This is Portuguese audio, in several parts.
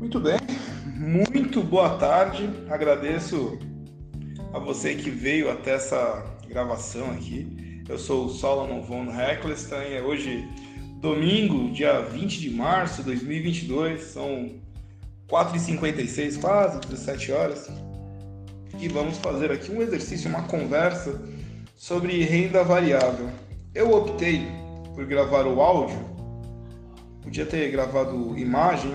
Muito bem, muito boa tarde. Agradeço a você que veio até essa gravação aqui. Eu sou o Solomon von Heckelstein. É hoje domingo, dia 20 de março de 2022. São 4h56, quase 17 horas. E vamos fazer aqui um exercício, uma conversa sobre renda variável. Eu optei por gravar o áudio, podia ter gravado imagem,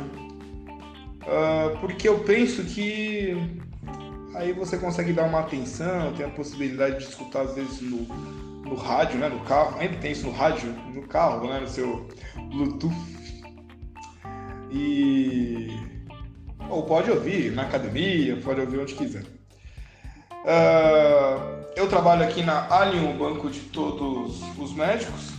porque eu penso que aí você consegue dar uma atenção, tem a possibilidade de escutar às vezes no rádio, né, no carro, ainda tem isso no rádio, no carro, né, no seu Bluetooth, ou pode ouvir na academia, pode ouvir onde quiser. Eu trabalho aqui na Allium, Banco de Todos os Médicos,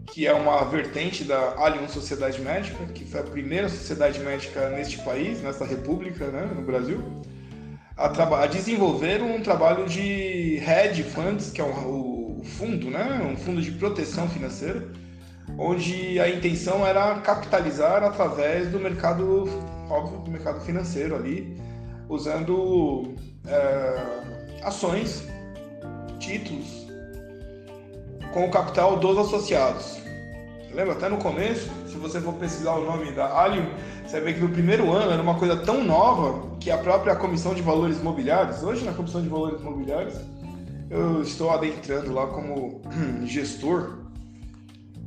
que é uma vertente da Allium Sociedade Médica, que foi a primeira sociedade médica neste país, nessa república, né, no Brasil, a desenvolver um trabalho de hedge funds, que é o fundo, né, um fundo de proteção financeira, onde a intenção era capitalizar através do mercado, óbvio, do mercado financeiro ali, usando ações, títulos, com o capital dos associados. Lembra? Até no começo, se você for pesquisar o nome da Allium, você vai ver que no primeiro ano era uma coisa tão nova que a própria Comissão de Valores Mobiliários, hoje na Comissão de Valores Mobiliários, eu estou adentrando lá como gestor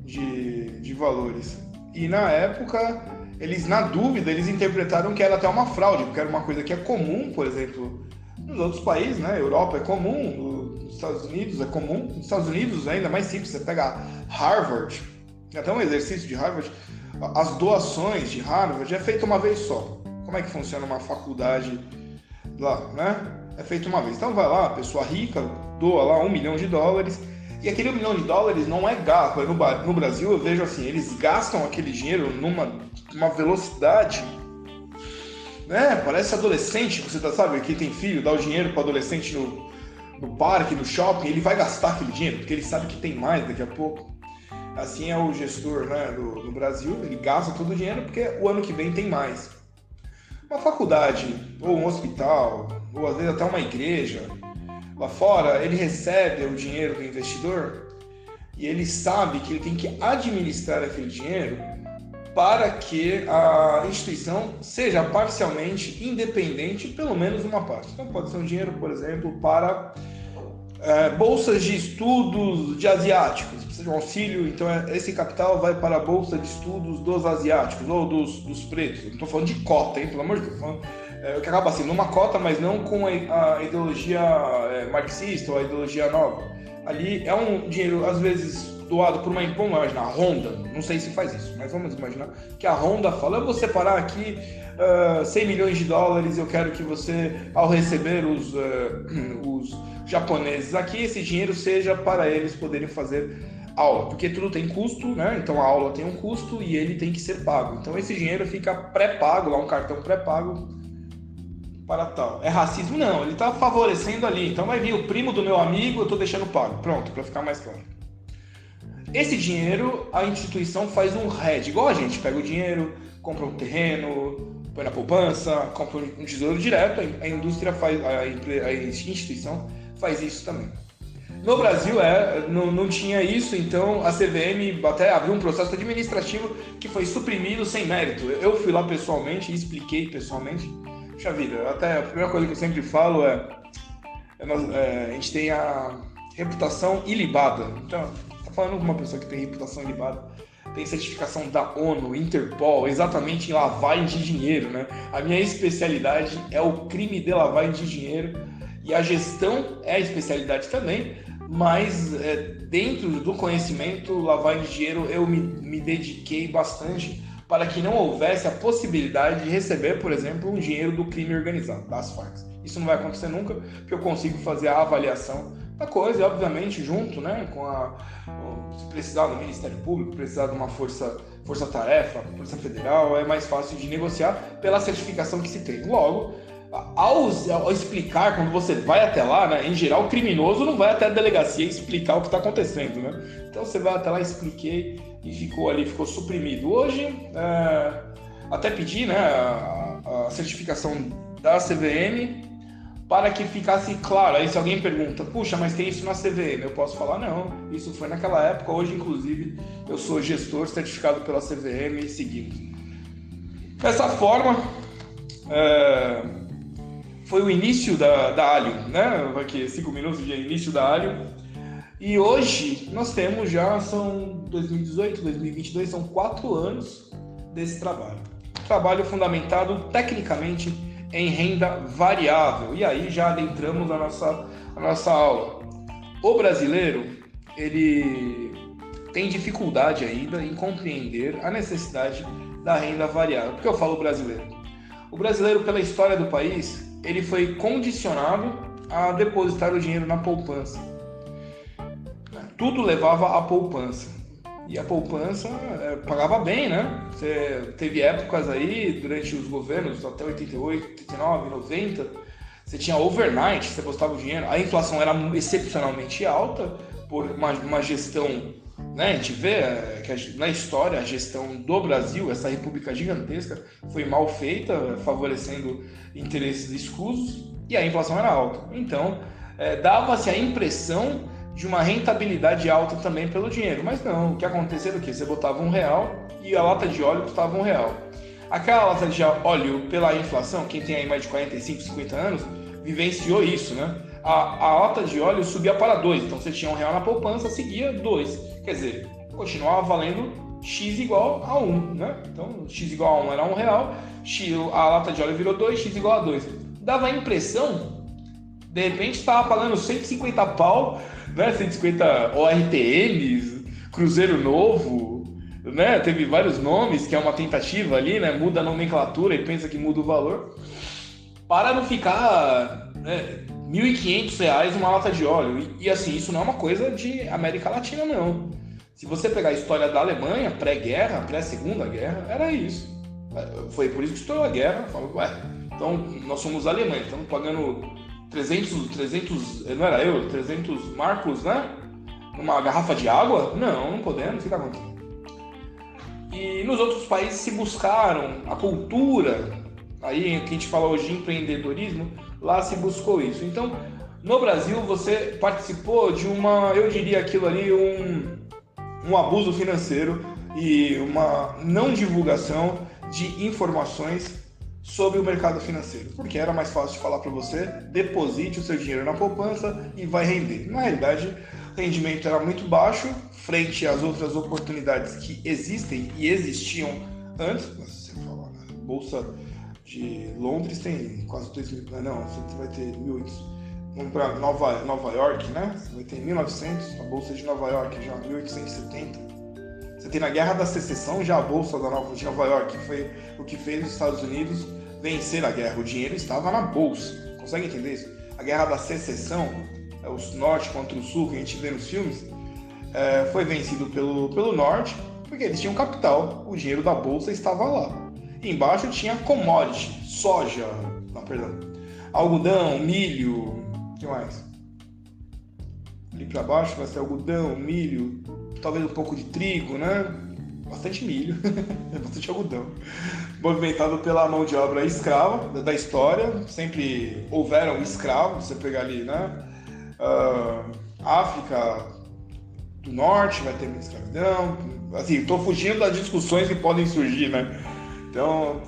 de valores. E na época, eles, na dúvida, eles interpretaram que era até uma fraude, porque era uma coisa que é comum, por exemplo, nos outros países, né? Europa é comum, nos Estados Unidos é comum. Nos Estados Unidos é ainda mais simples, você pega Harvard, até um exercício de Harvard, as doações de Harvard é feita uma vez só. Como é que funciona uma faculdade lá, né? É feita uma vez. Então vai lá, a pessoa rica doa lá $1 milhão, e aquele $1 milhão não é gasto. No Brasil eu vejo assim, eles gastam aquele dinheiro numa velocidade, né? Parece adolescente, você sabe, quem tem filho, dá o dinheiro para o adolescente no parque, no shopping, ele vai gastar aquele dinheiro, porque ele sabe que tem mais daqui a pouco. Assim é o gestor, né, do Brasil, ele gasta todo o dinheiro porque o ano que vem tem mais. Uma faculdade, ou um hospital, ou às vezes até uma igreja, lá fora, ele recebe o dinheiro do investidor e ele sabe que ele tem que administrar aquele dinheiro para que a instituição seja parcialmente independente, pelo menos uma parte. Então pode ser um dinheiro, por exemplo, para bolsas de estudos de asiáticos, precisa de um auxílio, então esse capital vai para a bolsa de estudos dos asiáticos ou dos pretos. Não estou falando de cota, hein, pelo amor de Deus, que acaba sendo uma cota, mas não com a ideologia marxista ou a ideologia nova. Ali é um dinheiro, às vezes, doado por vamos imaginar, a Honda, não sei se faz isso, mas vamos imaginar que a Honda fala, eu vou separar aqui $100 milhões, eu quero que você, ao receber os japoneses aqui, esse dinheiro seja para eles poderem fazer aula, porque tudo tem custo, né? Então a aula tem um custo e ele tem que ser pago. Então esse dinheiro fica pré-pago, lá um cartão pré-pago para tal. É racismo? Não, ele está favorecendo ali. Então vai vir o primo do meu amigo, eu estou deixando pago. Pronto, para ficar mais claro. Esse dinheiro, a instituição faz um hedge, igual a gente pega o dinheiro, compra um terreno, põe na poupança, compra um tesouro direto, a indústria faz, a instituição faz isso também. No Brasil não tinha isso, então a CVM até abriu um processo administrativo que foi suprimido sem mérito. Eu fui lá pessoalmente e expliquei pessoalmente. Puxa vida, até a primeira coisa que eu sempre falo a gente tem a reputação ilibada. Então, tá falando com uma pessoa que tem reputação ilibada, tem certificação da ONU, Interpol, exatamente em lavagem de dinheiro, né? A minha especialidade é o crime de lavagem de dinheiro e a gestão é a especialidade também, mas dentro do conhecimento lavagem de dinheiro eu me dediquei bastante para que não houvesse a possibilidade de receber, por exemplo, um dinheiro do crime organizado, das Farc. Isso não vai acontecer nunca, porque eu consigo fazer a avaliação da coisa, e obviamente junto, né, se precisar do Ministério Público, precisar de uma força-tarefa, Polícia Federal, é mais fácil de negociar pela certificação que se tem. Logo, ao explicar, quando você vai até lá, né, em geral o criminoso não vai até a delegacia explicar o que está acontecendo, né? Então você vai até lá, expliquei e ficou suprimido. Hoje até pedi, né, a certificação da CVM para que ficasse claro. Aí se alguém pergunta, puxa, mas tem isso na CVM, eu posso falar, não, isso foi naquela época, hoje inclusive eu sou gestor certificado pela CVM e seguimos. Dessa forma, foi o início da Allium, né? Aqui 5 minutos de início da Allium. E hoje nós temos são 2018, 2022, são 4 anos desse trabalho. Trabalho fundamentado tecnicamente em renda variável. E aí já adentramos a nossa aula. O brasileiro, ele tem dificuldade ainda em compreender a necessidade da renda variável. Por que eu falo brasileiro? O brasileiro, pela história do país, ele foi condicionado a depositar o dinheiro na poupança. Tudo levava à poupança. E a poupança pagava bem, né? Você teve épocas aí, durante os governos, até 88, 89, 90, você tinha overnight, você postava o dinheiro. A inflação era excepcionalmente alta por uma gestão, né? A gente vê que na história a gestão do Brasil, essa república gigantesca, foi mal feita, favorecendo interesses escusos, e a inflação era alta. Então, dava-se a impressão de uma rentabilidade alta também pelo dinheiro. Mas não, o que acontecia era o quê? Você botava R$1 e a lata de óleo custava R$1. Aquela lata de óleo, pela inflação, quem tem aí mais de 45, 50 anos, vivenciou isso, né? A lata de óleo subia para 2, então você tinha R$1 na poupança, seguia 2. Quer dizer, continuava valendo X igual a 1, né? Então, X igual a 1 era R$1, a lata de óleo virou 2, X igual a 2. Dava a impressão, de repente, estava pagando 150 pau, né? 150 ORTMs, Cruzeiro Novo, né? Teve vários nomes, que é uma tentativa ali, né? Muda a nomenclatura e pensa que muda o valor, para não ficar, né, R$1.500 uma lata de óleo. E assim, isso não é uma coisa de América Latina, não. Se você pegar a história da Alemanha, pré-guerra, pré-segunda guerra, era isso. Foi por isso que estourou a guerra. Falou, então nós somos alemães, estamos pagando 300, não era euro, 300 marcos, né? Numa garrafa de água? Não podemos, fica acontecendo. E nos outros países se buscaram a cultura, aí que a gente fala hoje de empreendedorismo, lá se buscou isso. Então, no Brasil, você participou de eu diria aquilo ali, um abuso financeiro e uma não divulgação de informações sobre o mercado financeiro, porque era mais fácil de falar para você, deposite o seu dinheiro na poupança e vai render. Na realidade, o rendimento era muito baixo frente às outras oportunidades que existem e existiam antes. Você fala, a Bolsa de Londres tem quase 2.000, não, você vai ter 1.800. Vamos para Nova York, né? Você vai ter 1.900, a Bolsa de Nova York já 1.870. Você tem na Guerra da Secessão já a Bolsa de Nova York, que foi o que fez os Estados Unidos vencer a guerra. O dinheiro estava na Bolsa. Consegue entender isso? A Guerra da Secessão, o Norte contra o Sul, que a gente vê nos filmes, foi vencido pelo Norte, porque eles tinham capital, o dinheiro da Bolsa estava lá. E embaixo tinha commodity, soja, algodão, milho, o que mais? Ali para baixo vai ser algodão, milho, talvez um pouco de trigo, né? Bastante milho, bastante algodão. Movimentado pela mão de obra escrava da história, sempre houveram escravos, você pegar ali, né? África do Norte vai ter muita escravidão. Assim, estou fugindo das discussões que podem surgir, né? Então,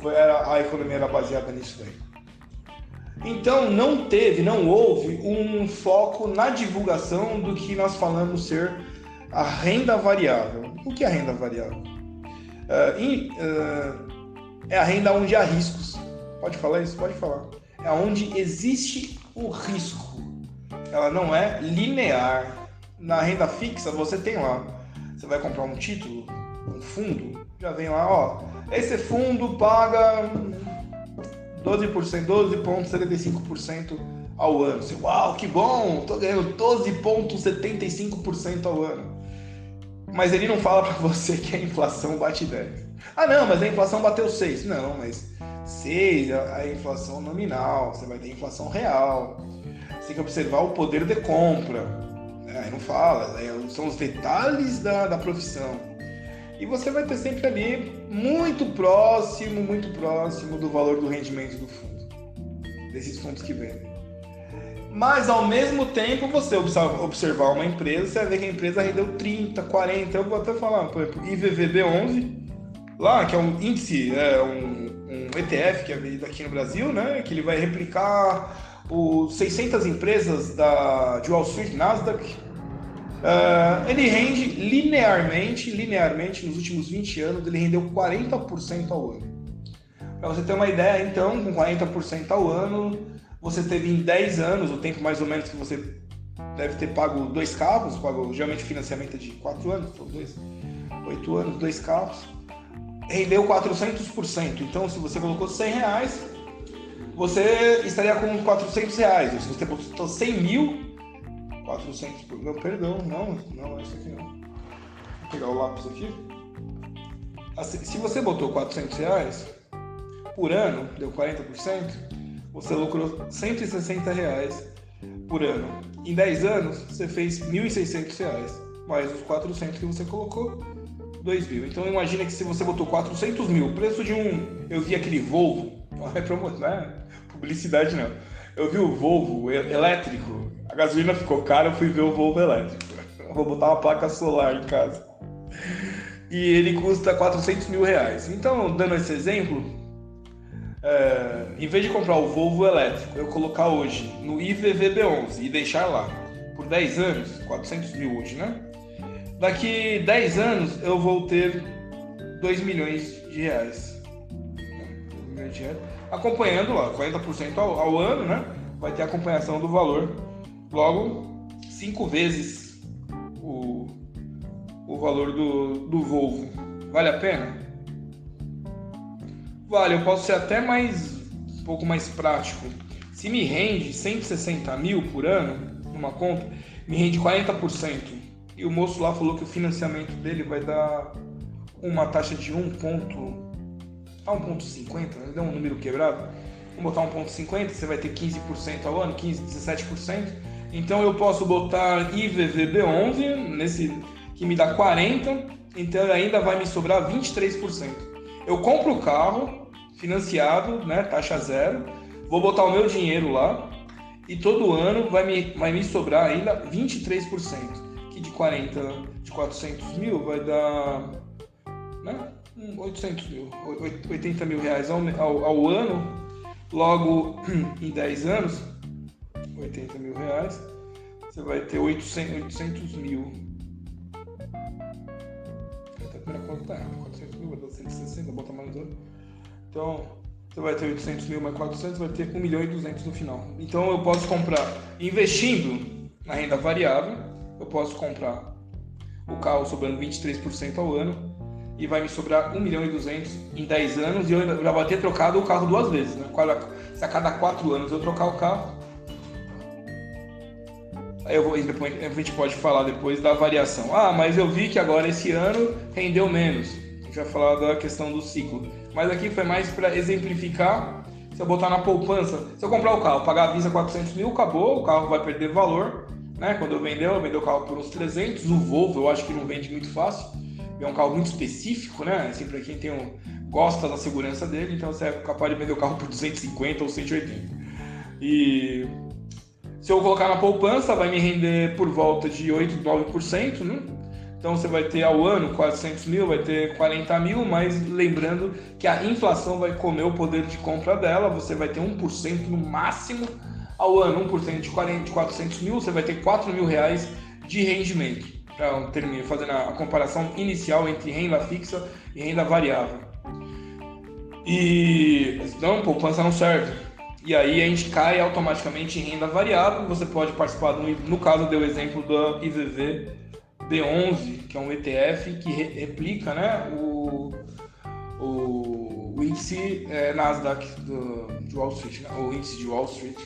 a economia era baseada nisso aí. Então, não houve um foco na divulgação do que nós falamos ser a renda variável. O que é a renda variável? É a renda onde há riscos. Pode falar isso? Pode falar. É onde existe o risco. Ela não é linear. Na renda fixa, você tem lá. Você vai comprar um título, um fundo, já vem lá, ó. Esse fundo paga 12%, 12,75% ao ano. Você, uau, que bom, tô ganhando 12,75% ao ano. Mas ele não fala para você que a inflação bate 10. Ah, não, mas a inflação bateu 6. Não, mas 6 é a inflação nominal, você vai ter inflação real. Você tem que observar o poder de compra. Aí não fala, são os detalhes da profissão. E você vai ter sempre ali muito próximo do valor do rendimento do fundo, desses fundos que vendem. Mas ao mesmo tempo, você observar uma empresa, você vai ver que a empresa rendeu 30, 40, eu vou até falar, por exemplo, IVVB11, lá, que é um índice, um ETF que é vendido aqui no Brasil, né, que ele vai replicar os 600 empresas de Wall Street, Nasdaq. Ele rende linearmente, nos últimos 20 anos, ele rendeu 40% ao ano. Para você ter uma ideia, então, com 40% ao ano, você teve em 10 anos, o tempo mais ou menos que você deve ter pago 2 carros, geralmente financiamento é de 4 anos, então 8 anos, 2 carros, rendeu 400%. Então, se você colocou R$100, você estaria com R$400. Se você botou 100 mil, 400 por... Não, perdão, não, isso aqui não. Vou pegar o lápis aqui. Se você botou R$400 por ano, deu 40%, você lucrou R$160 por ano. Em 10 anos, você fez R$1.600, mais os 400 que você colocou, 2.000. Então imagina que se você botou 400 mil, o preço de eu vi aquele Volvo, não é publicidade não, eu vi o Volvo elétrico, a gasolina ficou cara, eu fui ver o Volvo elétrico, eu vou botar uma placa solar em casa, e ele custa R$400 mil. Então, dando esse exemplo, em vez de comprar o Volvo elétrico, eu colocar hoje no IVVB11 e deixar lá por 10 anos, 400 mil hoje, né? Daqui 10 anos eu vou ter 2 milhões de reais. Acompanhando lá, 40% ao ano, né? Vai ter acompanhação do valor. Logo, 5 vezes o valor do Volvo. Vale a pena? Vale, eu posso ser até um pouco mais prático. Se me rende 160 mil por ano numa conta, me rende 40%. E o moço lá falou que o financiamento dele vai dar uma taxa de 1,50, né? Deu um número quebrado. Vamos botar 1,50, você vai ter 15% ao ano, 15%, 17%. Então eu posso botar IVVB11, nesse que me dá 40%, então ainda vai me sobrar 23%. Eu compro o carro financiado, né, taxa zero, vou botar o meu dinheiro lá e todo ano vai me sobrar ainda 23%. De 400 mil vai dar, né, 800 mil, 80 mil reais ao ano. Logo, em 10 anos, 80 mil reais, você vai ter 800 mil. A primeira conta tá errada, 400 mil vai dar 160, bota mais um. Então, você vai ter 800 mil mais 400, vai ter 1 milhão e 200 no final. Então, eu posso comprar, investindo na renda variável, eu posso comprar o carro sobrando 23% ao ano e vai me sobrar 1 milhão e 200 em 10 anos e eu já vou ter trocado o carro 2 vezes, né? Se a cada 4 anos eu trocar o carro, aí depois, a gente pode falar depois da variação. Mas eu vi que agora esse ano rendeu menos. A gente vai falar da questão do ciclo. Mas aqui foi mais para exemplificar. Se eu botar na poupança, se eu comprar o carro, pagar à vista 400 mil, acabou, o carro vai perder valor. Né? Quando eu vender o carro por uns 300, o Volvo eu acho que não vende muito fácil, é um carro muito específico, né? Assim, para quem gosta da segurança dele, então você é capaz de vender o carro por 250 ou 180. E se eu colocar na poupança, vai me render por volta de 8, 9%, né? Então você vai ter ao ano 400 mil, vai ter 40 mil, mas lembrando que a inflação vai comer o poder de compra dela, você vai ter 1% no máximo ao ano, 1% de 400 mil, você vai ter 4 mil reais de rendimento. Então, fazendo a comparação inicial entre renda fixa e renda variável. E não, poupança não serve. E aí a gente cai automaticamente em renda variável. Você pode participar, no caso deu o exemplo do IVVB11, que é um ETF que replica, né, o índice Nasdaq de Wall Street, né, o índice de Wall Street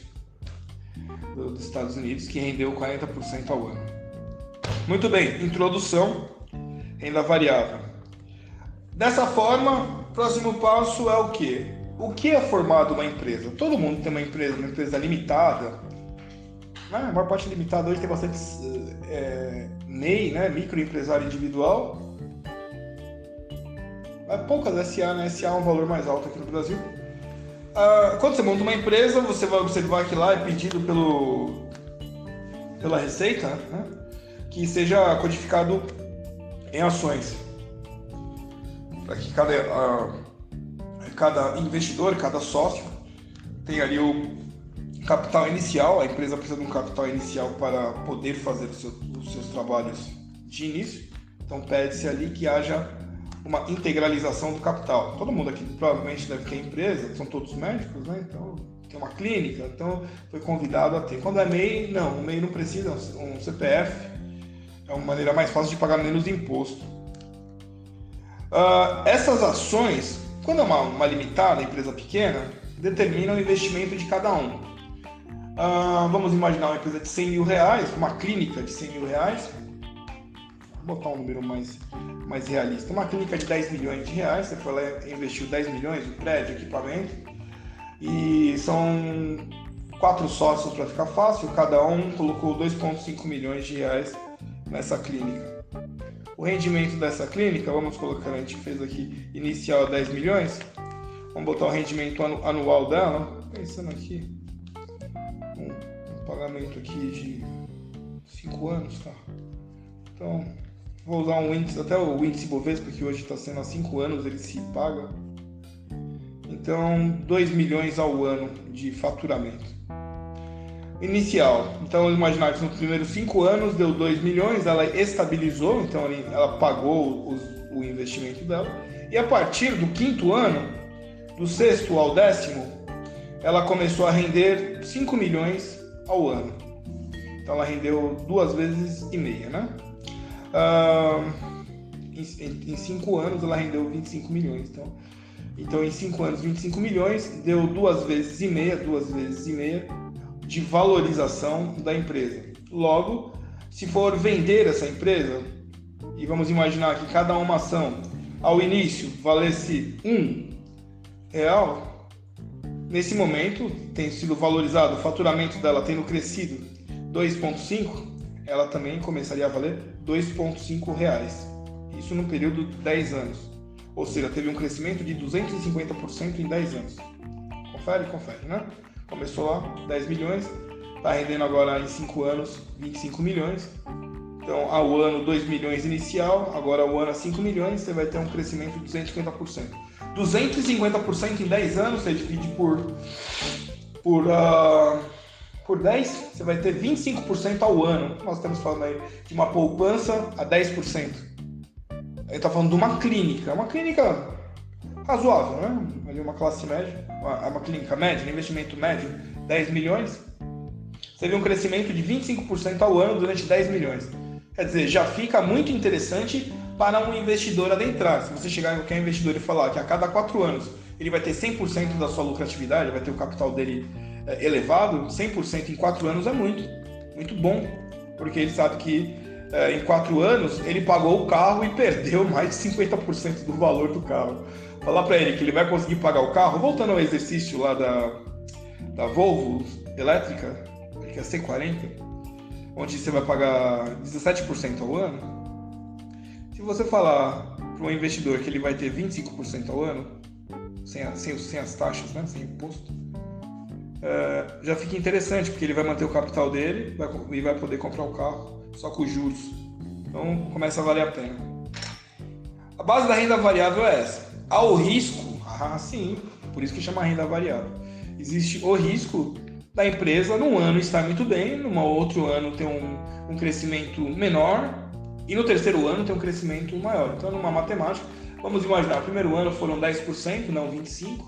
dos Estados Unidos, que rendeu 40% ao ano. Muito bem, introdução, renda variável. Dessa forma, próximo passo é o quê? O que é formado uma empresa? Todo mundo tem uma empresa limitada. A maior parte limitada hoje tem bastante MEI, né? Microempresário individual. poucas SA, né? SA é um valor mais alto aqui no Brasil. Quando você monta uma empresa, você vai observar que lá é pedido pela Receita, né, que seja codificado em ações, para que cada investidor, cada sócio tenha ali o capital inicial. A empresa precisa de um capital inicial para poder fazer os seus trabalhos de início. Então pede-se ali que haja uma integralização do capital. Todo mundo aqui provavelmente deve ter empresa, são todos médicos, né? Então tem uma clínica, então foi convidado a ter. Quando é MEI, não, o MEI não precisa, um CPF é uma maneira mais fácil de pagar menos imposto. Essas ações, quando é uma limitada, empresa pequena, determinam o investimento de cada um. Vamos imaginar uma empresa de 100 mil reais, uma clínica de 100 mil reais, vou botar um número mais realista, uma clínica de 10 milhões de reais, você foi lá e investiu 10 milhões no prédio, equipamento, e são 4 sócios para ficar fácil, cada um colocou 2,5 milhões de reais nessa clínica. O rendimento dessa clínica, vamos colocar, a gente fez aqui inicial 10 milhões, vamos botar o rendimento anual dela, pensando aqui, um pagamento aqui de 5 anos, tá? Então, vou usar um índice, até o índice Bovespa, que hoje está sendo há 5 anos, ele se paga. Então, 2 milhões ao ano de faturamento. Inicial. Então, vamos imaginar que nos primeiros 5 anos deu 2 milhões, ela estabilizou, então ela pagou o investimento dela. E a partir do 5º ano, do 6º ao 10º, ela começou a render 5 milhões ao ano. Então, ela rendeu 2,5 vezes, né? Em 5 anos ela rendeu 25 milhões. Então em 5 anos, 25 milhões, deu 2,5 vezes de valorização da empresa. Logo, se for vender essa empresa, e vamos imaginar que cada uma ação ao início valesse R$1, nesse momento tem sido valorizado, o faturamento dela tendo crescido 2,5, ela também começaria a valer R$2,5. Isso no período de 10 anos. Ou seja, teve um crescimento de 250% em 10 anos. Confere, né? Começou lá, 10 milhões, está rendendo agora em 5 anos, 25 milhões. Então, ao ano, 2 milhões inicial, agora ao ano, 5 milhões, você vai ter um crescimento de 250%. 250% em 10 anos, você divide por 10, você vai ter 25% ao ano. Nós estamos falando aí de uma poupança a 10%. Ele está falando de uma clínica razoável, né? Ali uma classe média, uma clínica média, um investimento médio, 10 milhões. Você vê um crescimento de 25% ao ano durante 10 milhões. Quer dizer, já fica muito interessante para um investidor adentrar. Se você chegar em qualquer investidor e falar que a cada 4 anos ele vai ter 100% da sua lucratividade, vai ter o capital dele elevado, 100% em 4 anos é muito bom, porque ele sabe que em 4 anos ele pagou o carro e perdeu mais de 50% do valor do carro. Falar para ele que ele vai conseguir pagar o carro, voltando ao exercício lá da Volvo elétrica, que é C40, onde você vai pagar 17% ao ano. Se você falar para um investidor que ele vai ter 25% ao ano, sem as taxas, né, sem imposto, já fica interessante, porque ele vai manter o capital dele e vai poder comprar o carro só com juros. Então começa a valer a pena. A base da renda variável é essa. Há o risco, sim, por isso que chama renda variável. Existe o risco da empresa num ano estar muito bem, no outro ano ter um crescimento menor e no terceiro ano ter um crescimento maior. Então, numa matemática, vamos imaginar, no primeiro ano foram 10%, não 25%.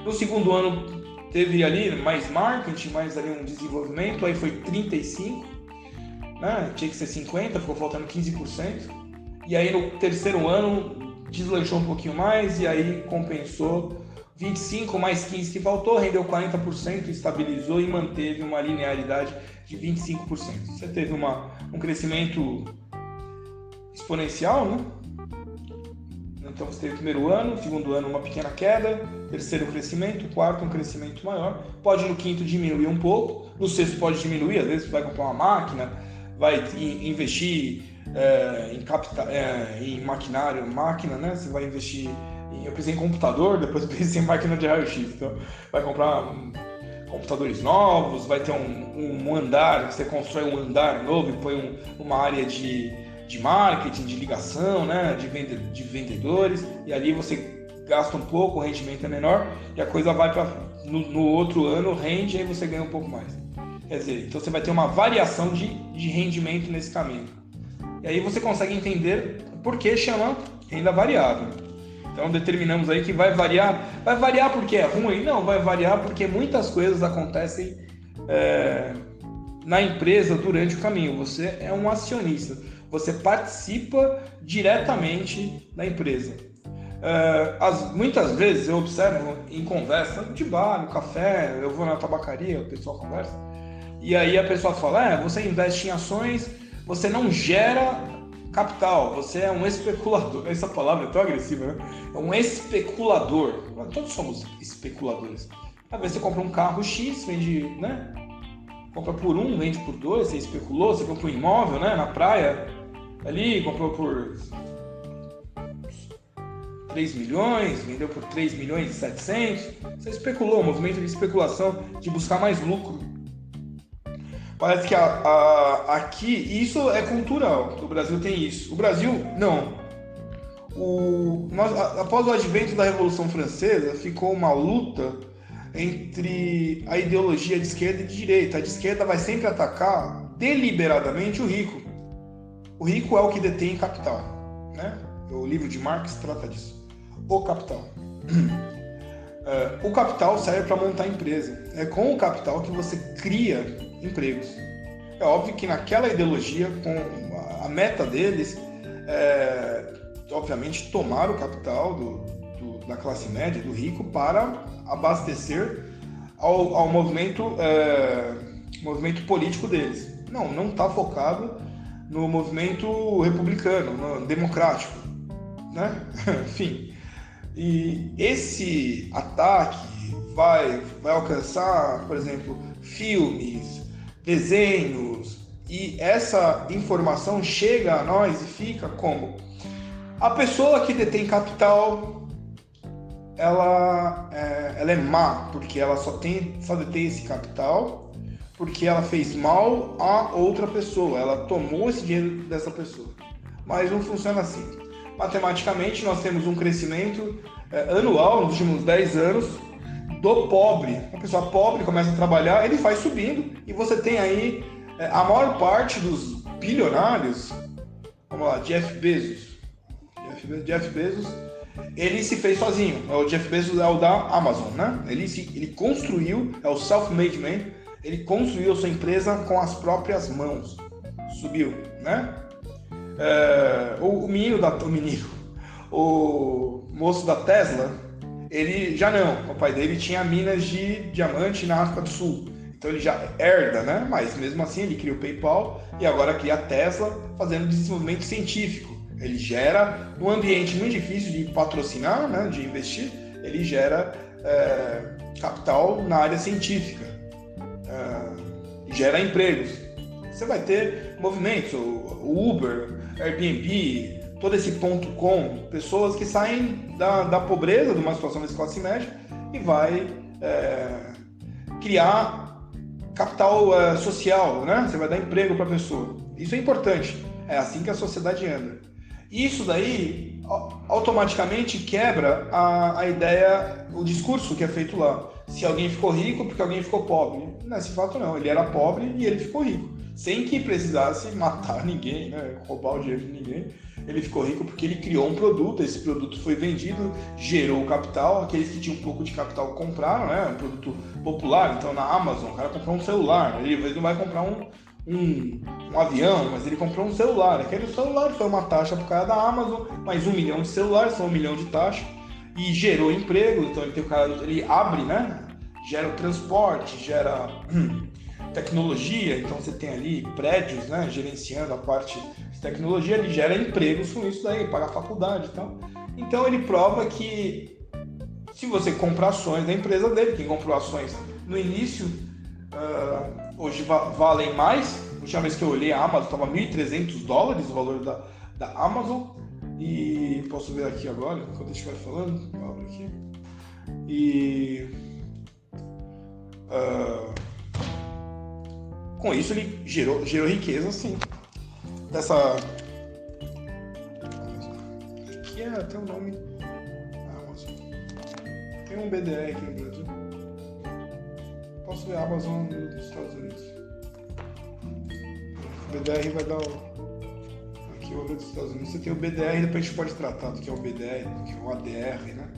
No segundo ano teve ali mais marketing, mais ali um desenvolvimento, aí foi 35%, né? Tinha que ser 50%, ficou faltando 15%. E aí no terceiro ano deslanchou um pouquinho mais e aí compensou 25 mais 15 que faltou, rendeu 40%, estabilizou e manteve uma linearidade de 25%. Você teve um crescimento exponencial, né? Então você teve o primeiro ano, segundo ano uma pequena queda, terceiro crescimento, quarto um crescimento maior, pode no quinto diminuir um pouco, no sexto pode diminuir, às vezes você vai comprar uma máquina, vai investir em maquinário, máquina, né? Você vai investir eu pensei em computador, depois eu pensei em máquina de raio-x. Então, vai comprar computadores novos, vai ter um andar, você constrói um andar novo e põe uma área de marketing, de ligação, né, de vendedores, e ali você gasta um pouco, o rendimento é menor, e a coisa vai para no outro ano, rende, e aí você ganha um pouco mais. Quer dizer, então você vai ter uma variação de rendimento nesse caminho. E aí você consegue entender por que chama renda variável. Então determinamos aí que vai variar porque é ruim? Não, vai variar porque muitas coisas acontecem na empresa durante o caminho. Você é um acionista, você participa diretamente da empresa. Muitas vezes eu observo em conversa de bar, no café, eu vou na tabacaria, o pessoal conversa, e aí a pessoa fala, você investe em ações, você não gera capital, você é um especulador. Essa palavra é tão agressiva, né? É um especulador. Todos somos especuladores. Às vezes você compra um carro X, vende, né? Compra por 1, vende por 2, você especulou, você comprou um imóvel, né? Na praia, ali, comprou por 3 milhões, vendeu por 3 milhões e 700. Você especulou, um movimento de especulação, de buscar mais lucro. Parece que aqui, isso é cultural, o Brasil tem isso. O Brasil, não. Após o advento da Revolução Francesa, ficou uma luta entre a ideologia de esquerda e de direita. A de esquerda vai sempre atacar deliberadamente o rico. O rico é o que detém capital, né? O livro de Marx trata disso. O capital. O capital serve para montar empresa. É com o capital que você cria empregos. É óbvio que naquela ideologia, com a meta deles, obviamente tomar o capital da classe média, do rico, para abastecer ao movimento político deles. Não está focado no movimento republicano, no democrático, né? Enfim, e esse ataque vai alcançar, por exemplo, filmes, desenhos, e essa informação chega a nós e fica como? A pessoa que detém capital, ela é má, porque ela só detém esse capital porque ela fez mal a outra pessoa, ela tomou esse dinheiro dessa pessoa. Mas não funciona assim. Matematicamente, nós temos um crescimento anual nos últimos 10 anos do pobre. Uma pessoa pobre começa a trabalhar, ele vai subindo, e você tem aí a maior parte dos bilionários. Vamos lá, Jeff Bezos, ele se fez sozinho. O Jeff Bezos é o da Amazon, né? Ele construiu, é o self-made man, ele construiu a sua empresa com as próprias mãos. Subiu, né? O moço da Tesla, ele já não. O pai dele tinha minas de diamante na África do Sul. Então ele já herda, né? Mas mesmo assim ele cria o PayPal e agora cria a Tesla fazendo desenvolvimento científico. Ele gera, num ambiente muito difícil de patrocinar, né? De investir, ele gera capital na área científica. Gera empregos. Você vai ter movimentos, o Uber, Airbnb, todo esse .com, pessoas que saem da pobreza, de uma situação de classe média, e vai criar capital social, né? Você vai dar emprego para a pessoa. Isso é importante. É assim que a sociedade anda. Isso daí automaticamente quebra a ideia, o discurso que é feito lá. Se alguém ficou rico porque alguém ficou pobre. Nesse fato não, ele era pobre e ele ficou rico. Sem que precisasse matar ninguém, né? Roubar o dinheiro de ninguém. Ele ficou rico porque ele criou um produto, esse produto foi vendido, gerou capital, aqueles que tinham um pouco de capital compraram, né? Um produto popular. Então na Amazon, o cara comprou um celular, ele não vai comprar um avião, mas ele comprou um celular. Aquele celular foi uma taxa para o cara da Amazon, mais 1 milhão de celulares, são 1 milhão de taxa, e gerou emprego. Então ele abre, né? Gera o transporte, gera tecnologia, então você tem ali prédios, né? Gerenciando a parte de tecnologia, ele gera empregos com isso daí, paga a faculdade e tal. Então ele prova que se você comprar ações da empresa dele, quem comprou ações no início, hoje valem mais. A última vez que eu olhei, a Amazon estava $1.300 o valor da Amazon, E posso ver aqui agora, quando eu estiver falando, eu abro aqui. E com isso ele gerou riqueza, sim. Dessa... Aqui é até o nome Amazon. Tem um BDR aqui no Brasil. Posso ver a Amazon nos Estados Unidos. O BDR vai dar aqui o dos Estados Unidos. Você tem o BDR, depois a gente pode tratar do que é o BDR, do que é o ADR, né?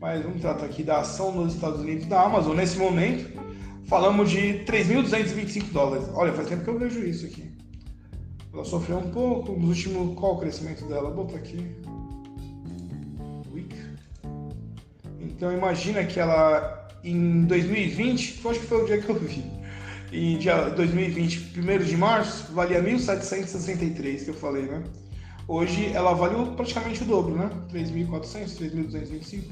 Mas vamos tratar aqui da ação nos Estados Unidos da Amazon. Nesse momento, falamos de 3.225 dólares. Olha, faz tempo que eu vejo isso aqui. Ela sofreu um pouco nos últimos... Qual o crescimento dela? Vou botar aqui. Week. Então, imagina que ela, em 2020, eu acho que foi o dia que eu vi. Em dia 2020, 1º de março, valia 1.763, que eu falei, né? Hoje, ela vale praticamente o dobro, né? 3.400, 3.225.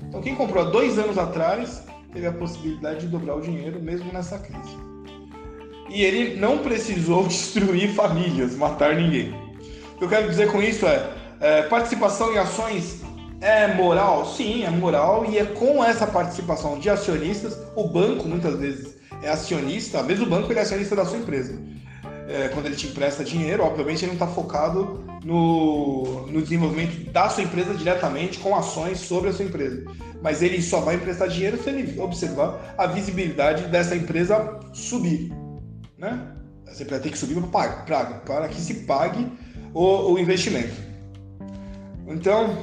Então, quem comprou há 2 anos atrás, teve a possibilidade de dobrar o dinheiro, mesmo nessa crise. E ele não precisou destruir famílias, matar ninguém. O que eu quero dizer com isso participação em ações é moral? Sim, é moral, e é com essa participação de acionistas, o banco muitas vezes é acionista, às vezes o banco ele é acionista da sua empresa. Quando ele te empresta dinheiro, obviamente ele não está focado no desenvolvimento da sua empresa diretamente com ações sobre a sua empresa. Mas ele só vai emprestar dinheiro se ele observar a visibilidade dessa empresa subir. Né? Essa empresa tem que subir para que se pague o investimento. Então,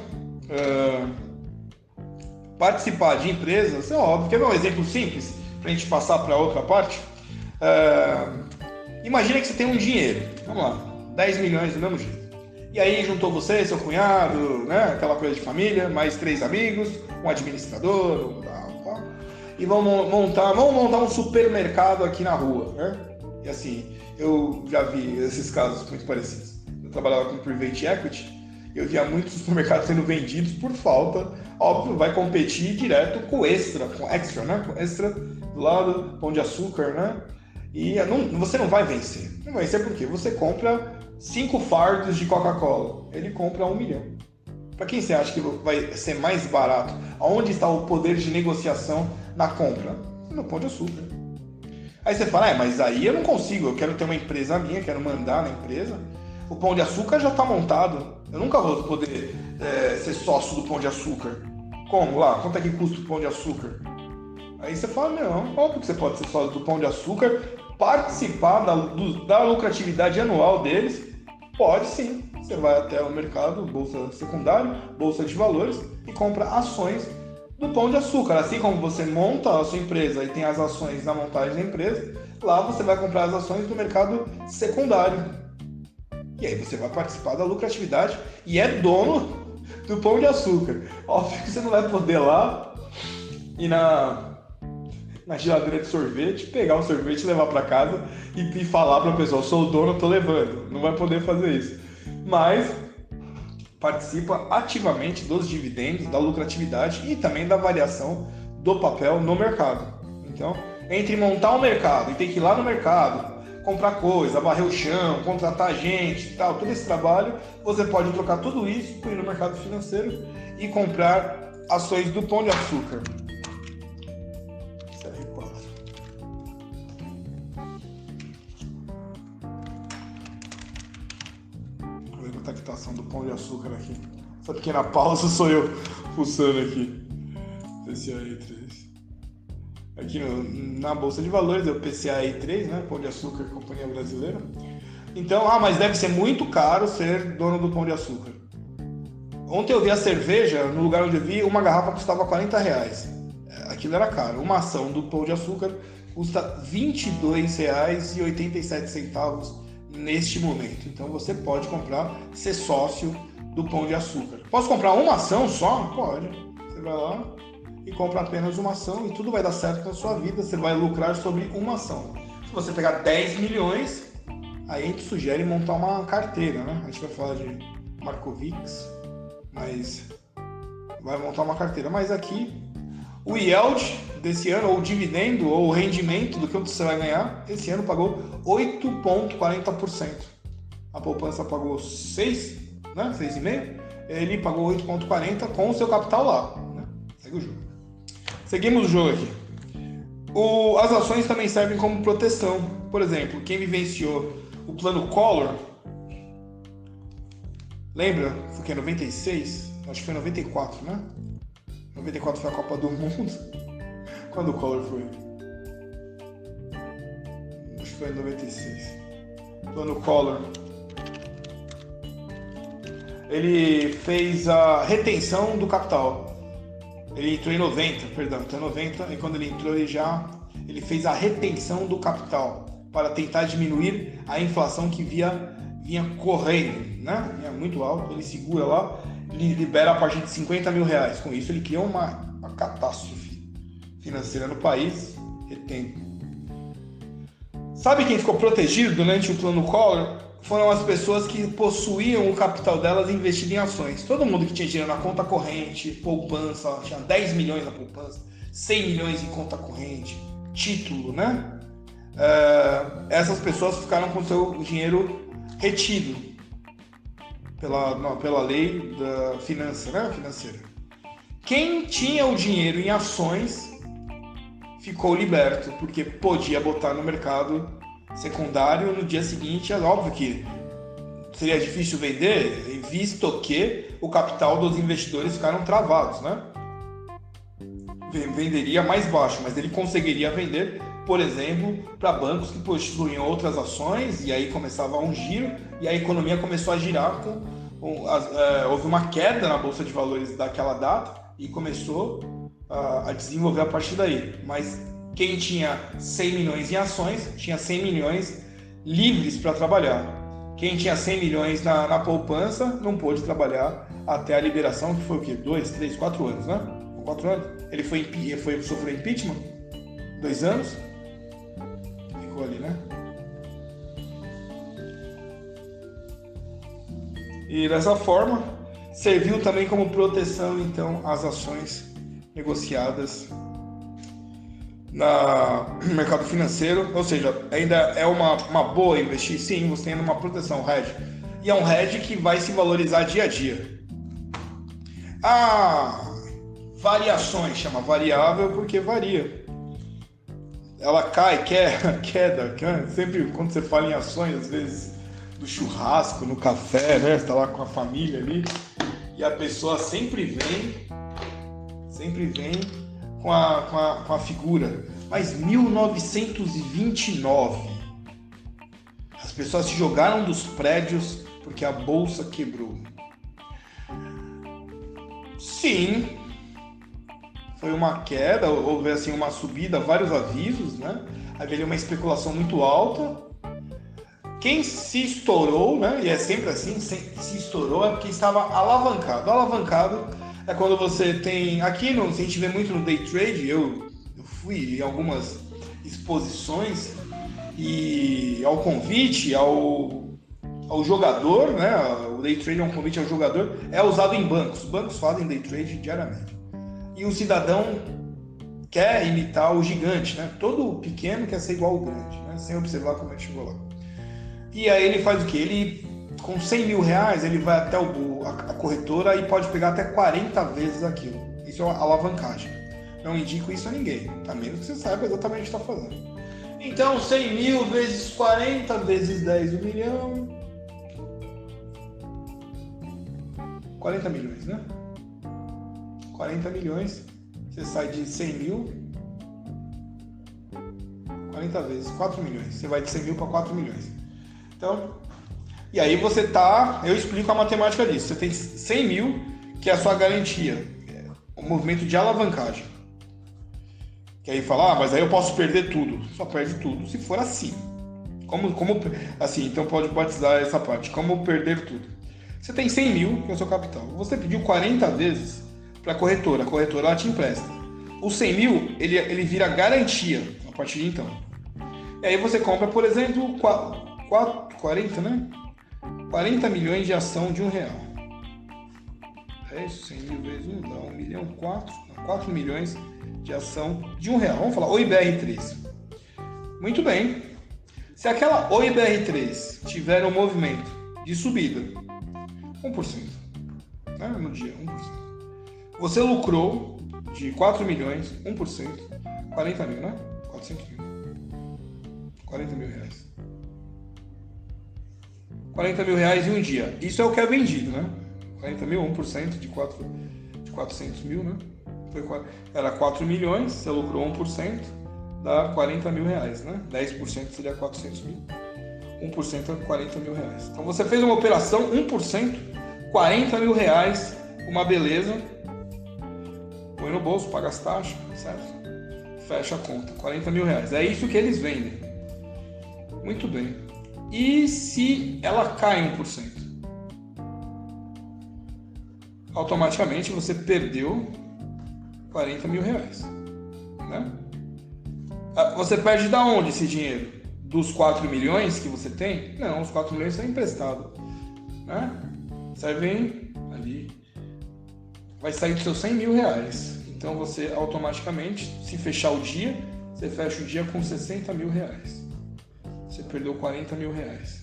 participar de empresas, é óbvio. Quer ver um exemplo simples para a gente passar para outra parte? Imagina que você tem um dinheiro, vamos lá, 10 milhões do mesmo jeito. E aí juntou você, seu cunhado, né, aquela coisa de família, mais 3 amigos, um administrador, e vamos montar um supermercado aqui na rua, né? E assim, eu já vi esses casos muito parecidos. Eu trabalhava com Private Equity, eu via muitos supermercados sendo vendidos por falta, óbvio, vai competir direto com Extra, né? Com Extra do lado, Pão de Açúcar, né? E você não vai vencer. Não vai vencer porque você compra 5 fardos de Coca-Cola. Ele compra 1 milhão. Para quem você acha que vai ser mais barato? Aonde está o poder de negociação na compra? No Pão de Açúcar. Aí você fala, mas aí eu não consigo. Eu quero ter uma empresa minha, quero mandar na empresa. O Pão de Açúcar já está montado. Eu nunca vou poder ser sócio do Pão de Açúcar. Como lá? Quanto é que custa o Pão de Açúcar? Aí você fala, não, óbvio que você pode ser sócio do Pão de Açúcar, participar da lucratividade anual deles, pode sim. Você vai até o mercado, bolsa secundária, bolsa de valores, e compra ações do Pão de Açúcar. Assim como você monta a sua empresa e tem as ações na montagem da empresa, lá você vai comprar as ações do mercado secundário. E aí você vai participar da lucratividade e é dono do Pão de Açúcar. Óbvio que você não vai poder lá ir na geladeira de sorvete, pegar um sorvete, levar para casa e falar para a pessoa, sou o dono, estou levando. Não vai poder fazer isso. Mas participa ativamente dos dividendos, da lucratividade e também da variação do papel no mercado. Então, entre montar um mercado e ter que ir lá no mercado, comprar coisa, varrer o chão, contratar gente e tal, todo esse trabalho, você pode trocar tudo isso por ir no mercado financeiro e comprar ações do Pão de Açúcar. A quitação do Pão de Açúcar aqui. Essa pequena pausa sou eu fuçando aqui. PCAE 3. Aqui na Bolsa de Valores é o PCAE 3, né? Pão de Açúcar, Companhia Brasileira. Então, mas deve ser muito caro ser dono do Pão de Açúcar. Ontem eu vi a cerveja, no lugar onde eu vi, uma garrafa custava R$40. Aquilo era caro. Uma ação do Pão de Açúcar custa R$22,87 neste momento. Então você pode comprar, ser sócio do Pão de Açúcar. Posso comprar uma ação só? Pode. Você vai lá e compra apenas uma ação e tudo vai dar certo na sua vida. Você vai lucrar sobre uma ação. Se você pegar 10 milhões, aí a gente sugere montar uma carteira, né? A gente vai falar de Markovics, mas vai montar uma carteira. Mas aqui, o yield desse ano, ou o dividendo, ou o rendimento do que você vai ganhar, esse ano pagou 8,40%. A poupança pagou 6, né? 6,5%. ele pagou 8,40 com o seu capital lá, né? Segue o jogo. Seguimos o jogo aqui. As ações também servem como proteção. Por exemplo, quem vivenciou o plano Collor, lembra? Foi que 96? Acho que foi 94, né? 94 foi a Copa do Mundo. Quando o Collor foi? Acho que foi em 96. Plano Collor. Ele fez a retenção do capital. Ele entrou em 90, e quando ele entrou ele fez a retenção do capital para tentar diminuir a inflação que vinha correndo, né? Vinha muito alto, ele segura lá, ele libera a partir de 50 mil reais. Com isso ele criou uma catástrofe financeira no país, retendo. Sabe quem ficou protegido durante o plano Collor? Foram as pessoas que possuíam o capital delas investido em ações. Todo mundo que tinha dinheiro na conta corrente, poupança, tinha 10 milhões na poupança, 100 milhões em conta corrente, título, né? Essas pessoas ficaram com o seu dinheiro retido pela lei da financeira. Quem tinha o dinheiro em ações ficou liberto, porque podia botar no mercado secundário no dia seguinte. É óbvio que seria difícil vender, visto que o capital dos investidores ficaram travados, né? Venderia mais baixo, mas ele conseguiria vender, por exemplo, para bancos que possuíam outras ações, e aí começava um giro, e a economia começou a girar. Houve uma queda na Bolsa de Valores daquela data e começou a desenvolver a partir daí. Mas quem tinha 100 milhões em ações, tinha 100 milhões livres para trabalhar. Quem tinha 100 milhões na poupança não pôde trabalhar até a liberação, que foi o quê? 2, 3, 4 anos, né? 4 anos. Ele sofreu impeachment? 2 anos? Ficou ali, né? E dessa forma, serviu também como proteção, então, às ações negociadas no mercado financeiro. Ou seja, ainda é uma boa investir? Sim, você tem uma proteção, hedge. E é um hedge que vai se valorizar dia a dia. Variações, chama variável porque varia. Ela cai, queda. Sempre quando você fala em ações, às vezes do churrasco, no café, né? Você tá lá com a família ali e a pessoa sempre vem com a figura. Mas 1929, as pessoas se jogaram dos prédios porque a bolsa quebrou. Sim, foi uma queda, houve assim uma subida, vários avisos, né? Havia uma especulação muito alta. Quem se estourou, né? E é sempre assim, se estourou é porque estava alavancado. Alavancado é quando você tem... Aqui, a gente vê muito no day trade, eu fui em algumas exposições e ao convite ao jogador, né? O day trade é um convite ao jogador, é usado em bancos. Os bancos fazem day trade diariamente. E o cidadão quer imitar o gigante, né? Todo pequeno quer ser igual ao grande, né? Sem observar como ele chegou lá. E aí ele faz o quê? Ele, com 100 mil reais, ele vai até a corretora e pode pegar até 40 vezes aquilo. Isso é uma alavancagem. Não indico isso a ninguém, a menos que você saiba exatamente o que está fazendo. Então, 100 mil vezes 40 vezes 10, 1 milhão... 40 milhões, né? 40 milhões, você sai de 100 mil, 40 vezes, 4 milhões. Você vai de 100 mil para 4 milhões. Então, e aí você eu explico a matemática disso. Você tem 100 mil, que é a sua garantia, o movimento de alavancagem. Que aí fala, mas aí eu posso perder tudo. Só perde tudo se for assim. Como assim, então pode batizar essa parte. Como perder tudo? Você tem 100 mil, que é o seu capital. Você pediu 40 vezes para a corretora ela te empresta. O 100 mil, ele vira garantia a partir de então. E aí você compra, por exemplo, 40, né? 40 milhões de ação de R$1. É isso, 100 mil vezes 1 dá 1 milhão, 4 milhões de ação de R$1. Vamos falar, OIBR3. Muito bem. Se aquela OIBR3 tiver um movimento de subida, 1%, né? No dia, 1%. Você lucrou de 4 milhões, 1%, 40 mil, né? 400 mil. 40 mil reais. 40 mil reais em um dia. Isso é o que é vendido, né? 40 mil, 1% de 400 mil, né? Era 4 milhões, você lucrou 1%, dá 40 mil reais, né? 10% seria 400 mil. 1% é 40 mil reais. Então você fez uma operação, 1%, 40 mil reais, uma beleza. Põe no bolso, paga as taxas, certo? Fecha a conta, 40 mil reais. É isso que eles vendem. Muito bem. E se ela cai 1%? Automaticamente você perdeu 40 mil reais, né? Você perde da onde esse dinheiro? Dos 4 milhões que você tem? Não, os 4 milhões são emprestados, né? Você vem ali, vai sair dos seus 100 mil reais. Então você automaticamente, se fechar o dia, você fecha o dia com 60 mil reais. Você perdeu 40 mil reais.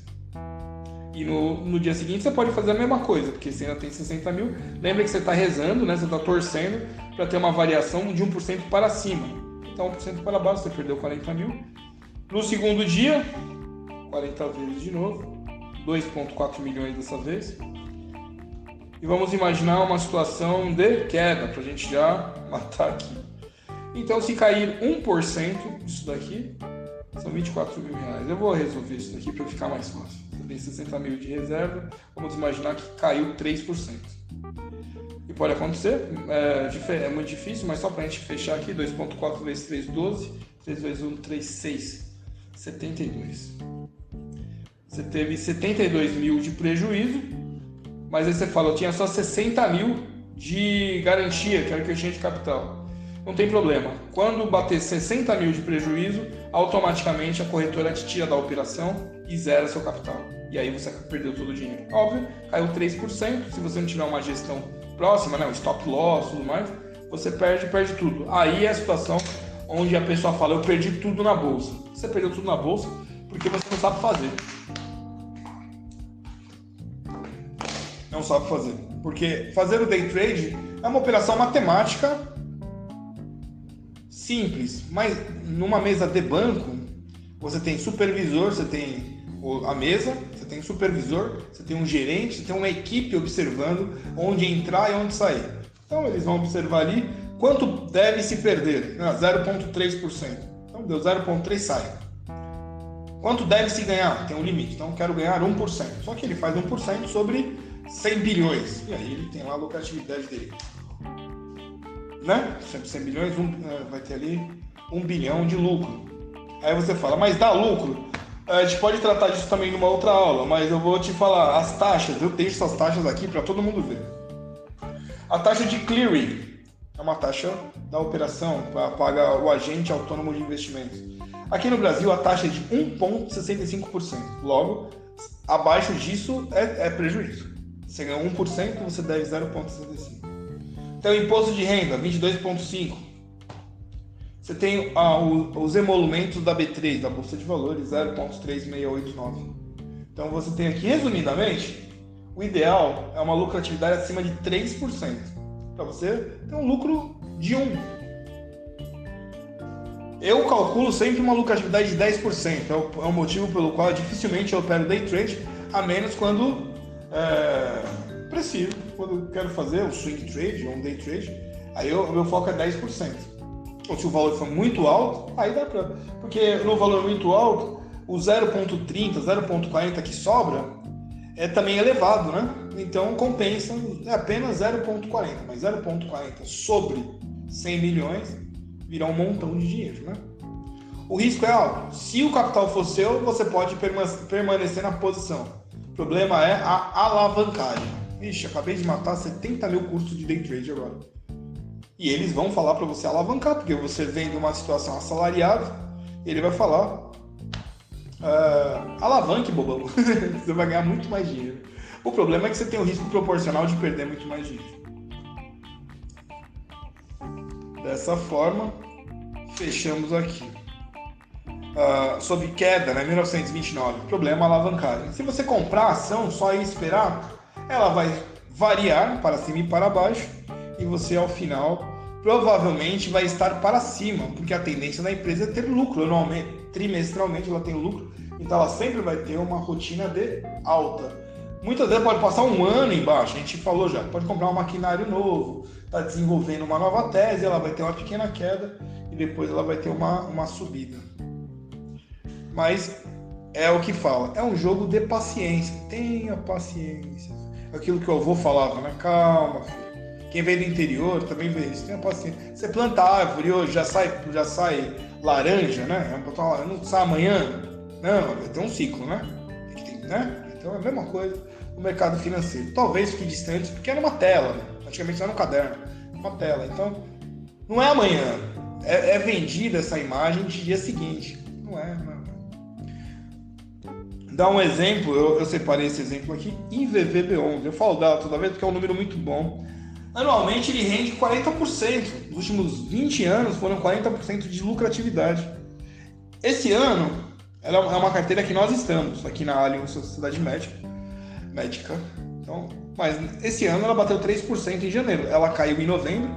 E no dia seguinte você pode fazer a mesma coisa, porque você ainda tem 60 mil. Lembra que você está rezando, né? Você está torcendo para ter uma variação de 1% para cima. Então 1% para baixo, você perdeu 40 mil. No segundo dia, 40 vezes de novo, 2,4 milhões dessa vez. E vamos imaginar uma situação de queda, para a gente já matar aqui. Então, se cair 1% disso daqui, são 24 mil reais. Eu vou resolver isso daqui para ficar mais fácil. Você tem 60 mil de reserva, vamos imaginar que caiu 3%. E pode acontecer, é muito difícil, mas só para a gente fechar aqui, 2,4 vezes 3, 12, 3 vezes 1, 3, 6, 72. Você teve 72 mil de prejuízo, mas aí você fala, eu tinha só 60 mil de garantia, que era questão de capital. Não tem problema. Quando bater 60 mil de prejuízo, automaticamente a corretora te tira da operação e zera seu capital. E aí você perdeu todo o dinheiro. Óbvio, caiu 3%. Se você não tiver uma gestão próxima, né, um stop loss e tudo mais, você perde tudo. Aí é a situação onde a pessoa fala, eu perdi tudo na bolsa. Você perdeu tudo na bolsa porque você não sabe fazer. Não sabe fazer. Porque fazer o day trade é uma operação matemática simples, mas numa mesa de banco, você tem supervisor, você tem a mesa, você tem supervisor, você tem um gerente, você tem uma equipe observando onde entrar e onde sair. Então eles vão observar ali quanto deve se perder, 0,3%. Então deu 0,3%, sai. Quanto deve se ganhar? Tem um limite, então eu quero ganhar 1%. Só que ele faz 1% sobre 100 bilhões, e aí ele tem lá a lucratividade dele. Né? 100 bilhões, vai ter ali 1 bilhão de lucro. Aí você fala, mas dá lucro? A gente pode tratar disso também numa outra aula, mas eu vou te falar as taxas. Eu deixo essas taxas aqui para todo mundo ver. A taxa de clearing é uma taxa da operação para pagar o agente autônomo de investimentos. Aqui no Brasil a taxa é de 1,65%. Logo, abaixo disso é prejuízo. Você ganha 1%, você deve 0,65%. Então, imposto de renda, 22,5%. Você tem os emolumentos da B3, da Bolsa de Valores, 0,3689. Então, você tem aqui, resumidamente, o ideal é uma lucratividade acima de 3%. Para você ter um lucro de 1%. Eu calculo sempre uma lucratividade de 10%. É o motivo pelo qual dificilmente eu opero day trade, a menos quando preciso. Quando eu quero fazer um swing trade ou um day trade, aí o meu foco é 10%. Ou se o valor for muito alto, aí dá pra... Porque no valor muito alto, o 0,30, 0,40 que sobra é também elevado, né? Então compensa, é apenas 0,40, mas 0,40 sobre 100 milhões virá um montão de dinheiro, né? O risco é alto. Se o capital for seu, você pode permanecer na posição. O problema é a alavancagem. Ixi, acabei de matar 70 mil custos de day trade agora. E eles vão falar para você alavancar, porque você vem de uma situação assalariada, ele vai falar, alavanque, bobão, você vai ganhar muito mais dinheiro. O problema é que você tem o risco proporcional de perder muito mais dinheiro. Dessa forma, fechamos aqui. Sobre queda, né, 1929, problema alavancagem. Se você comprar a ação só e esperar, ela vai variar para cima e para baixo, e você ao final provavelmente vai estar para cima, porque a tendência da empresa é ter lucro anualmente, trimestralmente ela tem lucro, então ela sempre vai ter uma rotina de alta. Muitas vezes pode passar um ano embaixo, a gente falou já, pode comprar um maquinário novo, está desenvolvendo uma nova tese, ela vai ter uma pequena queda e depois ela vai ter uma subida. Mas é o que fala, é um jogo de paciência, tenha paciência. Aquilo que o avô falava, né? Calma, filho. Quem vem do interior também vê isso, tenha paciência. Você planta árvore hoje, já sai laranja, né? Não sai amanhã? Não, vai ter um ciclo, né? Né? Então é a mesma coisa no mercado financeiro. Talvez fique distante, porque era uma tela, né? Antigamente era um caderno, uma tela. Então, não é amanhã. É vendida essa imagem de dia seguinte. Não é. Dá um exemplo, eu separei esse exemplo aqui, IVVB11. Eu falo dela toda vez porque é um número muito bom. Anualmente ele rende 40%. Nos últimos 20 anos foram 40% de lucratividade. Esse ano, ela é uma carteira que nós estamos aqui na Allianz Sociedade Médica. Então, mas esse ano ela bateu 3% em janeiro. Ela caiu em novembro,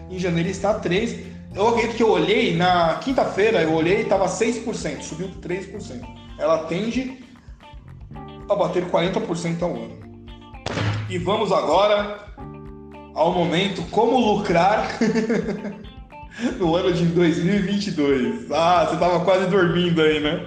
em janeiro está 3%. Eu acredito que eu olhei na quinta-feira, e estava 6%, subiu 3%. Ela tende a bater 40% ao ano. E vamos agora ao momento como lucrar no ano de 2022. Ah, você estava quase dormindo aí, né?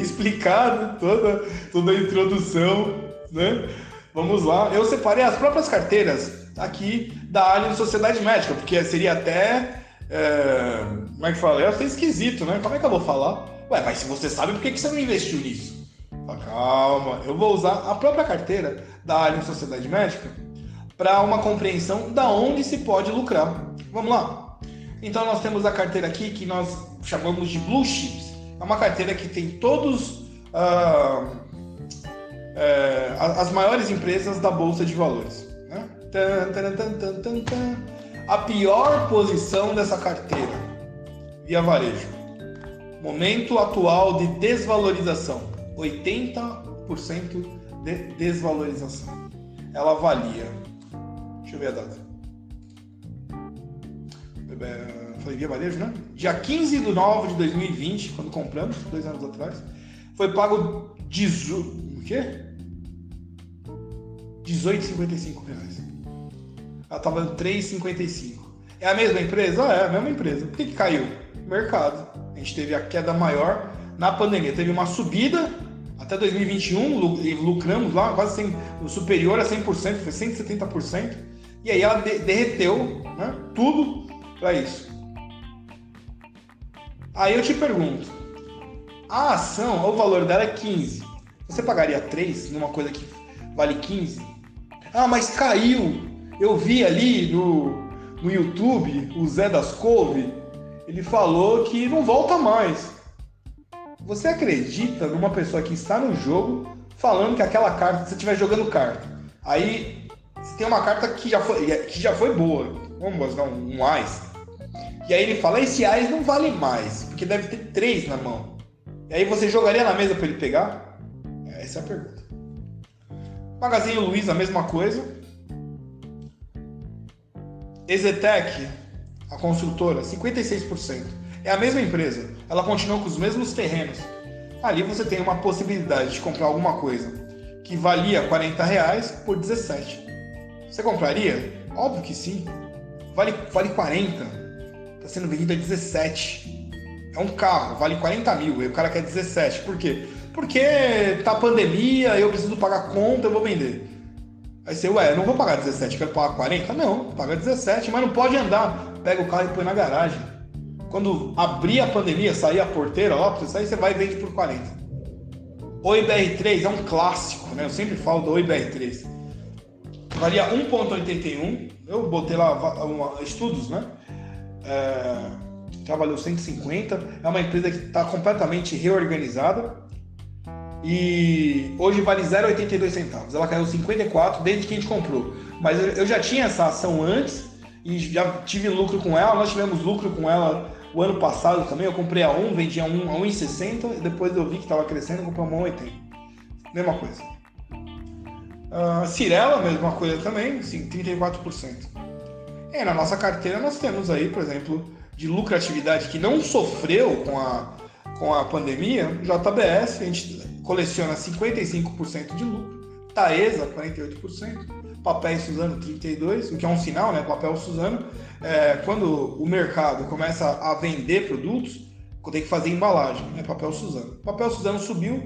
Explicado toda a introdução, né? Vamos lá. Eu separei as próprias carteiras aqui da Allianz Sociedade Médica, porque seria até... como é que fala? É até esquisito, né? Como é que eu vou falar? Ué, mas se você sabe, por que você não investiu nisso? Calma, eu vou usar a própria carteira da Allianz Sociedade Médica para uma compreensão da onde se pode lucrar. Vamos lá? Então nós temos a carteira aqui que nós chamamos de Blue Chips. É uma carteira que tem todos as maiores empresas da Bolsa de Valores. Né? A pior posição dessa carteira, Via Varejo. Momento atual de desvalorização, 80% de desvalorização. Ela valia, deixa eu ver a data. Foi Via Varejo, né? Dia 15 de 9 de 2020, quando compramos, 2 anos atrás, foi pago o quê? R$18,55. Ela estava em R$3,55. É a mesma empresa? É a mesma empresa. Por que caiu? Mercado. A gente teve a queda maior na pandemia. Teve uma subida até 2021, lucramos lá quase superior a 100%, foi 170%. E aí ela derreteu, né, tudo para isso. Aí eu te pergunto, a ação, o valor dela é 15. Você pagaria 3 numa coisa que vale 15? Ah, mas caiu. Eu vi ali no YouTube, o Zé das Couve, ele falou que não volta mais. Você acredita numa pessoa que está no jogo falando que aquela carta, se você estiver jogando carta, aí você tem uma carta que já foi boa, vamos dar um AIS, e aí ele fala, esse AIS não vale mais, porque deve ter 3 na mão. E aí você jogaria na mesa para ele pegar? Essa é a pergunta. Magazine Luiza, a mesma coisa. Exetec, a construtora, 56%. É a mesma empresa, ela continua com os mesmos terrenos. Ali você tem uma possibilidade de comprar alguma coisa que valia R$40 por 17. Você compraria? Óbvio que sim. Vale 40. Está sendo vendido a 17. É um carro, vale 40 mil, e o cara quer 17. Por quê? Porque tá pandemia, eu preciso pagar conta, eu vou vender. Aí você, eu não vou pagar 17, quero pagar 40? Não, paga 17, mas não pode andar. Pega o carro e põe na garagem. Quando abrir a pandemia, sair a porteira lá, pra você sair, você vai e vende por 40. Oi BR3 é um clássico, né? Eu sempre falo do Oi BR3. Valia 1,81. Eu botei lá estudos, né? Trabalhou 150. É uma empresa que está completamente reorganizada. E hoje vale 0,82 centavos. Ela caiu 54 desde que a gente comprou. Mas eu já tinha essa ação antes e já tive lucro com ela. Nós tivemos lucro com ela o ano passado também. Eu comprei a 1, vendi a 1,60 e depois eu vi que estava crescendo e comprei a 1,80. Mesma coisa. Cirela, mesma coisa também, assim, 34%. Na nossa carteira nós temos aí, por exemplo, de lucratividade que não sofreu com a pandemia, JBS, a gente coleciona 55% de lucro, Taesa, 48%, Papel Suzano, 32%, o que é um sinal, né? Papel Suzano, quando o mercado começa a vender produtos, tem que fazer embalagem, né? Papel Suzano. Papel Suzano subiu,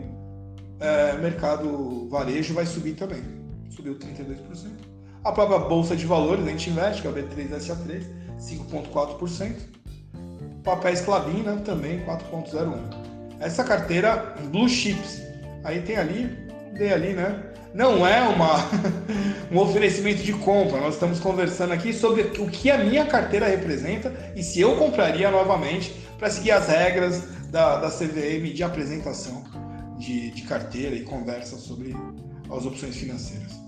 mercado varejo vai subir também, subiu 32%. A própria Bolsa de Valores, a gente investe, que é o B3SA3, 5,4%. Papéis Klabin, também 4,01%. Essa carteira Blue Chips, aí tem ali, né? Não é um oferecimento de compra, nós estamos conversando aqui sobre o que a minha carteira representa e se eu compraria novamente para seguir as regras da CVM de apresentação de carteira e conversa sobre as opções financeiras.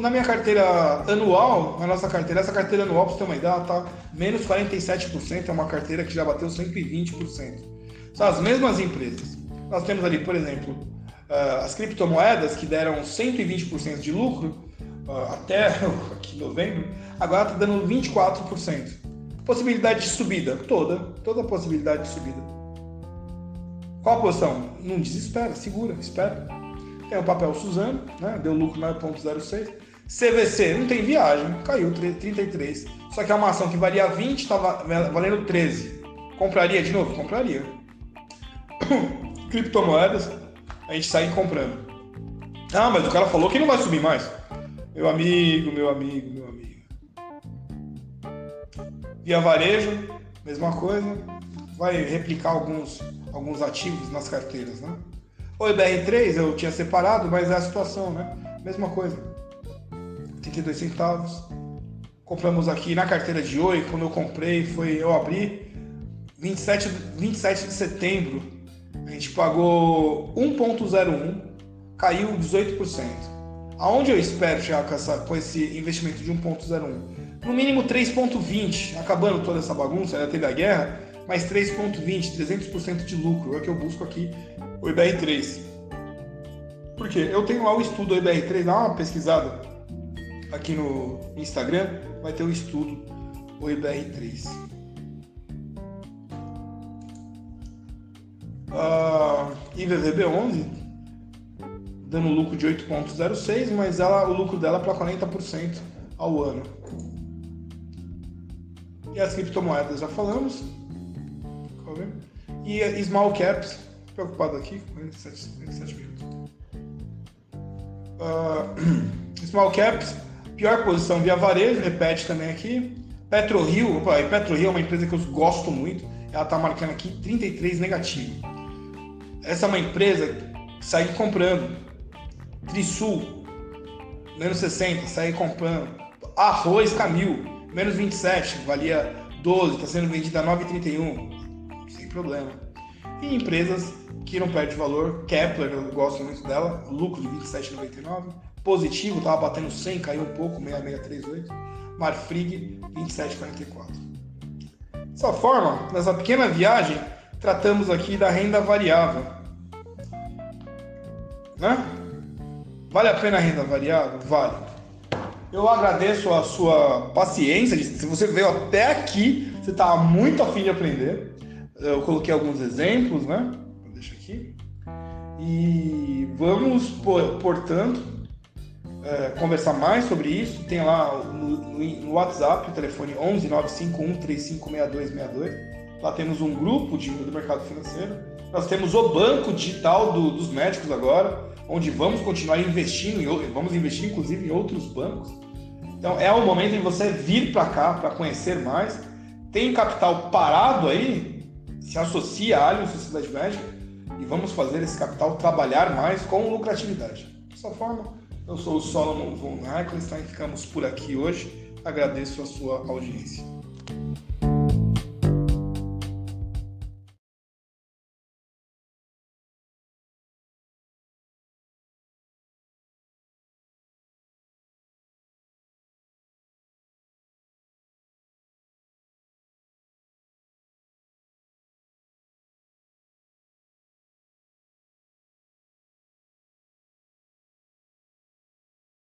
Na minha carteira anual, essa carteira anual, para você ter uma ideia, está menos 47%, é uma carteira que já bateu 120%. São as mesmas empresas. Nós temos ali, por exemplo, as criptomoedas que deram 120% de lucro até aqui novembro, agora está dando 24%. Possibilidade de subida? Toda possibilidade de subida. Qual a posição? Não desespera, segura, espera. Tem o Papel Suzano, né? Deu lucro 9,06. CVC, não tem viagem, caiu 33. Só que é uma ação que valia 20, estava valendo 13. Compraria de novo? Compraria. Criptomoedas, a gente sai comprando. Mas o cara falou que não vai subir mais. Meu amigo. Via Varejo, mesma coisa. Vai replicar alguns ativos nas carteiras, né? O IBR3 eu tinha separado, mas é a situação, né? Mesma coisa. 32 centavos. Compramos aqui na carteira de Oi, quando eu comprei, eu abri 27 de setembro. A gente pagou 1,01, caiu 18%. Aonde eu espero chegar com esse investimento de 1,01? No mínimo 3,20, acabando toda essa bagunça, ainda teve a guerra, mas 3,20, 300% de lucro, é o que eu busco aqui. O IBR3. Por quê? Eu tenho lá o estudo do IBR3, dá uma pesquisada aqui no Instagram, vai ter o estudo do IBR3. IVVB11 dando lucro de 8,06, mas o lucro dela é para 40% ao ano. E as criptomoedas já falamos. E Small Caps, preocupado aqui, 47 minutos. Small Caps, pior posição Via Varejo, repete também aqui. PetroRio é uma empresa que eu gosto muito, ela está marcando aqui 33 negativo. Essa é uma empresa que segue comprando. Trisul, menos 60, segue comprando. Arroz Camil, menos 27, valia 12, está sendo vendida a 9,31, sem problema. E empresas que não perdem valor, Kepler, eu gosto muito dela, lucro de 27,99, positivo, estava batendo 100, caiu um pouco, 6638, Marfrig, 27,44. Dessa forma, nessa pequena viagem, tratamos aqui da renda variável. Né? Vale a pena a renda variável? Vale. Eu agradeço a sua paciência, se você veio até aqui, você está muito afim de aprender. Eu coloquei alguns exemplos, né? Deixa aqui. E vamos, portanto, conversar mais sobre isso. Tem lá no WhatsApp, o telefone 11 951 356262. Lá temos um grupo do mercado financeiro. Nós temos o banco digital dos médicos agora, onde vamos continuar investindo, vamos investir inclusive em outros bancos. Então é o momento de você vir para cá para conhecer mais. Tem capital parado aí, se associa à Allium Sociedade Médica e vamos fazer esse capital trabalhar mais com lucratividade. Dessa forma, eu sou o Solomon von Eichelstein, ficamos por aqui hoje. Agradeço a sua audiência.